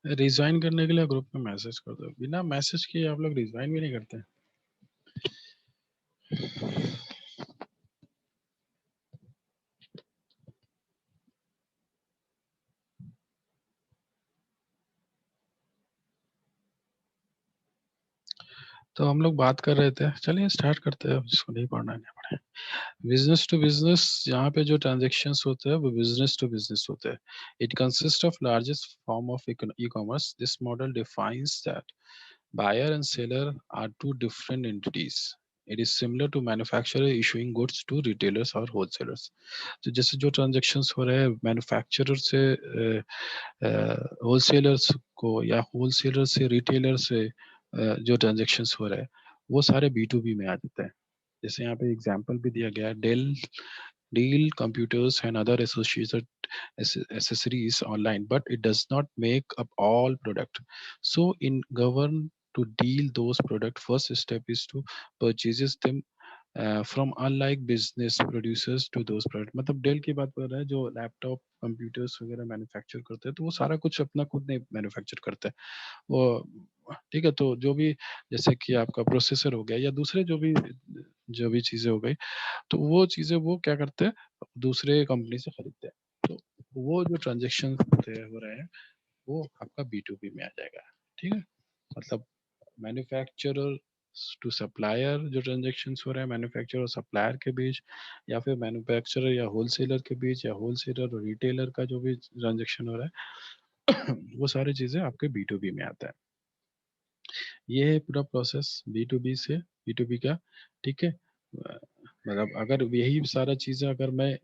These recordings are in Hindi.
रिज्वाइन करने के लिए ग्रुप में मैसेज कर दो, बिना मैसेज किए आप लोग रिज्वाइन भी नहीं करते। तो हम लोग बात कर रहे थे, चलिए स्टार्ट करते हैं, जिसको नहीं पढ़ना है नहीं पढ़े। बिजनेस टू बिजनेस, यहाँ पे जो ट्रांजेक्शन्स होते हैं वो बिजनेस टू बिजनेस होते हैं। It consist of largest form of e commerce. This model defines that buyer and seller are two different entities. It is similar to manufacturer issuing goods to retailers or wholesalers. तो जैसे जो ट्रांजेक्शन्स हो रहे हैं मैन्युफैक्चरर से होलसेलर्स को या होलसेलर से रिटेलर से जो ट्रांजेक्शन्स हो रहे हैं वो सारे B2B में आ जाते हैं। जैसे यहाँ पे एग्जांपल भी दिया गया है, deal computers and other associated accessories online, but it does not make up all product. So in govern to deal those product, first step is to purchases them from unlike business producers to those product. मतलब डेल की बात कर रहे हैं, जो लैपटॉप कंप्यूटर्स वगैरह मैन्युफैक्चर करते हैं तो वो सारा कुछ अपना खुद नहीं मैन्युफैक्चर करते हैं वो, ठीक है। तो जो भी जैसे कि आपका प्रोसेसर हो गया या दूसरे जो भी चीजें हो गई, तो वो चीजें वो क्या करते हैं, दूसरे कंपनी से खरीदते हैं। तो वो जो ट्रांजेक्शन होते हैं हो रहे हैं वो आपका B2B में आ जाएगा, ठीक है। मतलब मैन्युफैक्चरर टू सप्लायर जो ट्रांजेक्शन्स हो रहे हैं मैन्युफैक्चरर और सप्लायर के बीच, या फिर मैन्युफैक्चरर या होलसेलर के बीच, या होलसेलर और रिटेलर का जो भी ट्रांजेक्शन हो रहा है वो सारी चीजें आपके B2B में आता है। ये है पूरा प्रोसेस B2B से B2B का, ठीक है। मतलब अगर यही सारा चीजें अगर मैं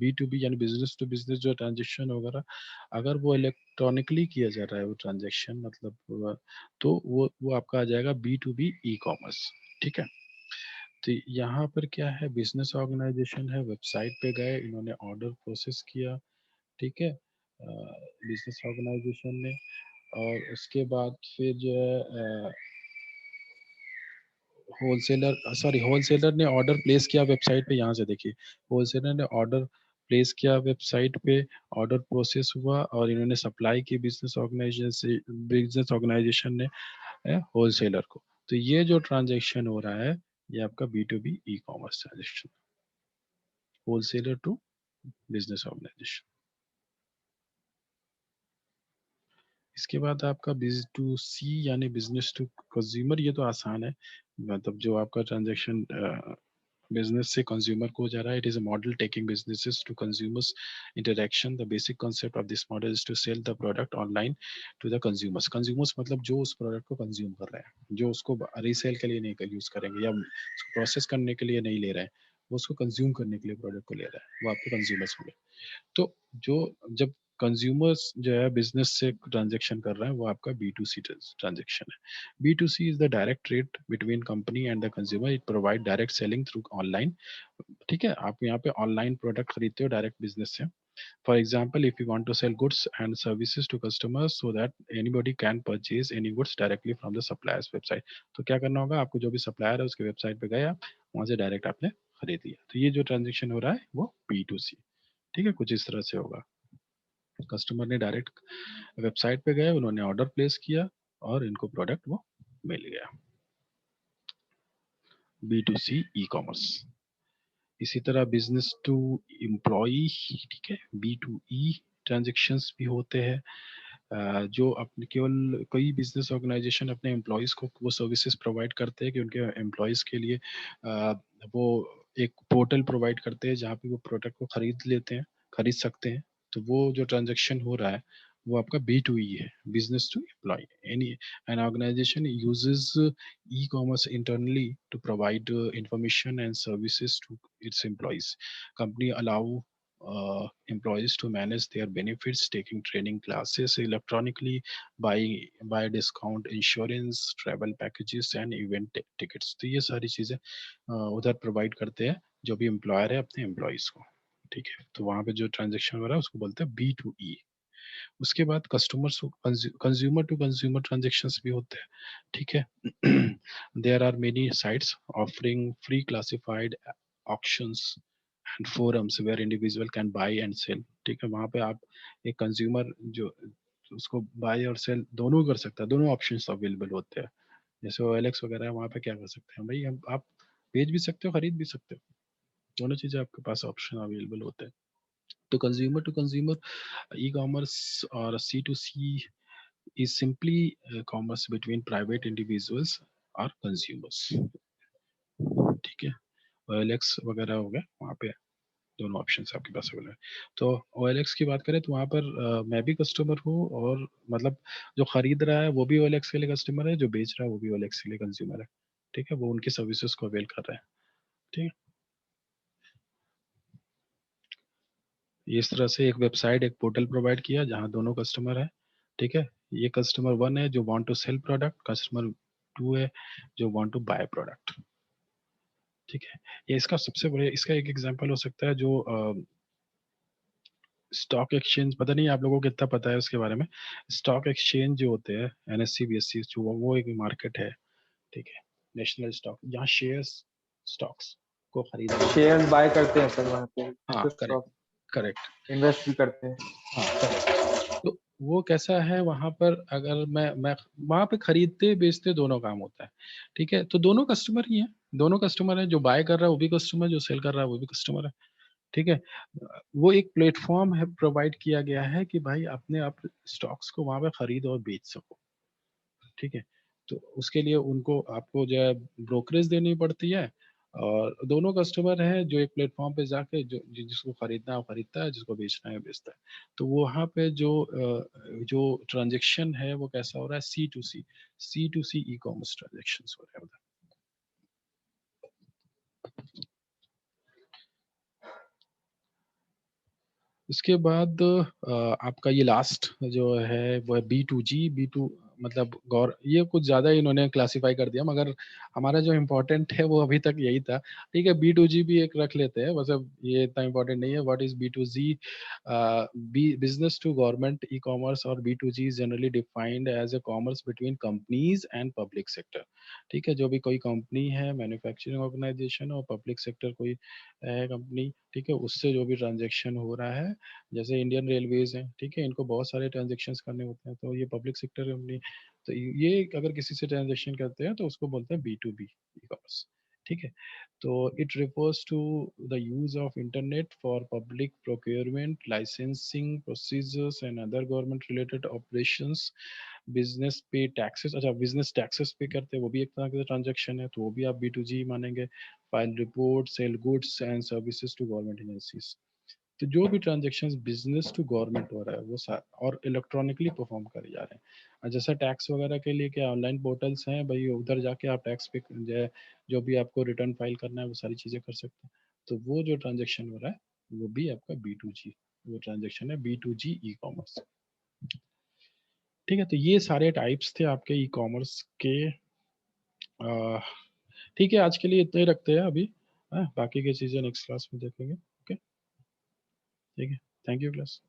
B2B यानी बिजनेस टू बिजनेस जो ट्रांजेक्शन वगैरह अगर वो इलेक्ट्रॉनिकली किया जा रहा है वो ट्रांजेक्शन, मतलब तो वो आपका आ जाएगा B2B ई कॉमर्स, ठीक है। तो यहाँ पर क्या है, बिजनेस ऑर्गेनाइजेशन है, वेबसाइट पे गए, इन्होंने ऑर्डर प्रोसेस किया, ठीक है, बिजनेस ऑर्गेनाइजेशन ने। और उसके बाद फिर जो है होलसेलर ने ऑर्डर प्लेस किया वेबसाइट पे। यहाँ से देखिए, होलसेलर ने ऑर्डर प्लेस किया वेबसाइट पे, ऑर्डर प्रोसेस हुआ और इन्होंने सप्लाई की बिजनेस ऑर्गेनाइजेशन ने होलसेलर को। तो ये जो ट्रांजेक्शन हो रहा है ये आपका B2B e commerce transaction. Wholesaler to business organisation. इसके बाद आपका बिज टू सी यानी बिजनेस टू कंज्यूमर, ये तो आसान है, मतलब जो आपका ट्रांजेक्शन बिजनेस से कंज्यूमर को हो जा रहा है। It is a model taking businesses to consumers interaction. The basic concept of this model is to sell the product online to the consumers. Consumers मतलब जो उस प्रोडक्ट को कंज्यूम कर रहे हैं, जो उसको रीसेल के लिए नहीं यूज करेंगे या उसको प्रोसेस करने के लिए नहीं ले रहे हैं, वो उसको कंज्यूम करने के लिए प्रोडक्ट को ले रहा है, वो आपके कंज्यूमर्स होंगे। तो जो जब कंज्यूमर्स जो है बिजनेस से ट्रांजेक्शन कर रहे हैं, वो आपका बी टू सी ट्रांजेक्शन है। B to C is the direct trade between company and the consumer. It provide direct selling through online. ठीक है, आप यहाँ पे ऑनलाइन प्रोडक्ट खरीदते हो डायरेक्ट बिजनेस से। For example, if you want to sell goods and services to customers so that anybody can purchase any goods directly from the suppliers website. तो क्या करना होगा आपको, जो भी सप्लायर है उसके वेबसाइट पे गए आप, वहां से डायरेक्ट आपने खरीद लिया। तो ये जो ट्रांजेक्शन हो रहा है वो बी टू सी। ठीक है, कुछ इस तरह से होगा। कस्टमर ने डायरेक्ट वेबसाइट पे गए, उन्होंने ऑर्डर प्लेस किया और इनको प्रोडक्ट वो मिल गया। B to C e commerce. इसी तरह बिजनेस टू एम्प्लॉई, ठीक है, बी टू ई ट्रांजेक्शन्स भी होते हैं। जो अपने केवल कई बिजनेस ऑर्गेनाइजेशन अपने एम्प्लॉयज़ को वो सर्विसेज प्रोवाइड करते हैं कि उनके एम्प्लॉयज़ के लिए वो एक पोर्टल प्रोवाइड करते हैं जहाँ पे वो प्रोडक्ट को खरीद सकते हैं। तो वो जो ट्रांजेक्शन हो रहा है वो आपका बी टू ई है, business to employ. Any an organisation uses e-commerce internally to provide information and services to its employees. Company allow employees to manage their benefits, taking training classes electronically, buy discount insurance, travel packages and event tickets. तो ये सारी चीजें उधर प्रोवाइड करते हैं जो भी एम्प्लॉयर है अपने एम्प्लॉयज को। ठीक है, तो वहां पे जो ट्रांजेक्शन हो रहा है उसको बोलते हैं बी टू ई। उसके बाद customers consumer to consumer transactions भी होते हैं। ठीक है, there are many sites offering free classified auctions and forums where individual can buy and sell. ठीक है, वहाँ पे आप एक कंज्यूमर जो उसको बाय और सेल दोनों कर सकता है, दोनों ऑप्शंस अवेलेबल होते हैं। जैसे OLX वगैरह है, वहाँ पे क्या कर सकते हैं भाई, हम आप बेच भी सकते हो, खरीद भी सकते हो, दोनों चीजें आपके पास ऑप्शन अवेलेबल होते हैं। तो consumer to consumer e-commerce or C2C is simply commerce between private individuals or consumers. ठीक है, OLX वगैरह हो गया, वहाँ पे दोनों ऑप्शन आपके पास अवेलेबल है। तो OLX की बात करें तो वहाँ पर मैं भी कस्टमर हूँ, और मतलब जो खरीद रहा है वो भी OLX के लिए कस्टमर है, जो बेच रहा है वो भी OLX के लिए कंज्यूमर है। ठीक है, वो उनकी सर्विसेज को अवेल कर रहा है। ठीक है, इस तरह से एक वेबसाइट, एक पोर्टल प्रोवाइड किया जहाँ दोनों कस्टमर है। ठीक है, ये कस्टमर वन है जो want to sell product, customer two है जो वांट टू बाय प्रोडक्ट। ठीक है, ये इसका सबसे बड़े इसका एक एग्जांपल हो सकता है जो स्टॉक एक्सचेंज, पता नहीं आप लोगों को कितना पता है उसके बारे में। स्टॉक एक्सचेंज जो होते हैं NSE BSE जो वो एक मार्केट है। ठीक है, नेशनल स्टॉक, यहाँ शेयर्स स्टॉक्स को खरीदा बेचा। शेयर बाय करते हैं सर वहाँ पे, हाँ, तो करेक्ट, स्टॉक करेक्ट। इन्वेस्ट भी करते हैं। हाँ, करेक्ट। तो वो कैसा है वहां पर, अगर मैं वहां पे खरीदते बेचते दोनों काम होता है। ठीक है, तो दोनों कस्टमर ही हैं, दोनों कस्टमर है, जो बाय कर रहा है वो भी कस्टमर, जो सेल कर रहा है वो भी कस्टमर है। ठीक है, वो एक प्लेटफॉर्म है प्रोवाइड किया गया है कि भाई अपने आप स्टॉक्स को वहां पे खरीद और बेच सको। ठीक है, तो उसके लिए उनको आपको जो है ब्रोकरेज देनी पड़ती है, और दोनों कस्टमर हैं जो एक प्लेटफॉर्म पे जाके जिसको खरीदना है वो खरीदता है, जिसको बेचना है बेचता है। तो वहाँ पे जो ट्रांजेक्शन है वो कैसा हो रहा है, सी टू सी ई-कॉमर्स ट्रांजेक्शन हो रहे हैं उधर। उसके बाद आपका ये लास्ट जो है वो है B2G। B2 मतलब गौर, ये कुछ ज्यादा ही इन्होंने क्लासिफाई कर दिया, मगर हमारा जो इम्पोर्टेंट है वो अभी तक यही था। ठीक है, B2G भी एक रख लेते हैं, मतलब ये इतना इम्पोर्टेंट नहीं है। What is B2G? Business to government e commerce, और B2G is generally defined as a commerce between companies and public sector. ठीक है, जो भी कोई कंपनी है, मैन्युफैक्चरिंग ऑर्गेनाइजेशन, और पब्लिक सेक्टर कोई है कंपनी, ठीक है, उससे जो भी ट्रांजेक्शन हो रहा है, जैसे इंडियन रेलवेज हैं, ठीक है, इनको बहुत सारे ट्रांजेक्शन्स करने होते हैं, तो ये पब्लिक सेक्टर कंपनी। तो ये अगर किसी से ट्रांजेक्शन करते हैं तो उसको बोलते हैं B2B ई कॉमर्स। ठीक है। तो it refers to the use of internet for public procurement, licensing procedures and other government related operations. Business पे टैक्सेस, अच्छा बिजनेस टैक्सेस पे करते हैं, वो भी एक तरह का ट्रांजैक्शन है, तो वो भी आप B2G मानेंगे। File report, sell goods and services to government agencies. तो जो भी ट्रांजेक्शन बिजनेस टू गवर्नमेंट हो रहा है वो और इलेक्ट्रॉनिकली परफॉर्म करे जा रहे हैं। जैसा टैक्स वगैरह के लिए क्या ऑनलाइन पोर्टल्स हैं भाई, उधर जाके आप टैक्स पे जो भी आपको रिटर्न फाइल करना है वो सारी चीज़ें कर सकते हैं। तो वो जो ट्रांजेक्शन हो रहा है वो भी आपका B2G, वो ट्रांजेक्शन है B2G ई कॉमर्स। ठीक है, तो ये सारे टाइप्स थे आपके ई कॉमर्स के। अ, ठीक है, आज के लिए इतना ही रखते हैं अभी। बाकी की चीज़ें नेक्स्ट क्लास में देखेंगे। ओके, ठीक है, थैंक यू क्लास।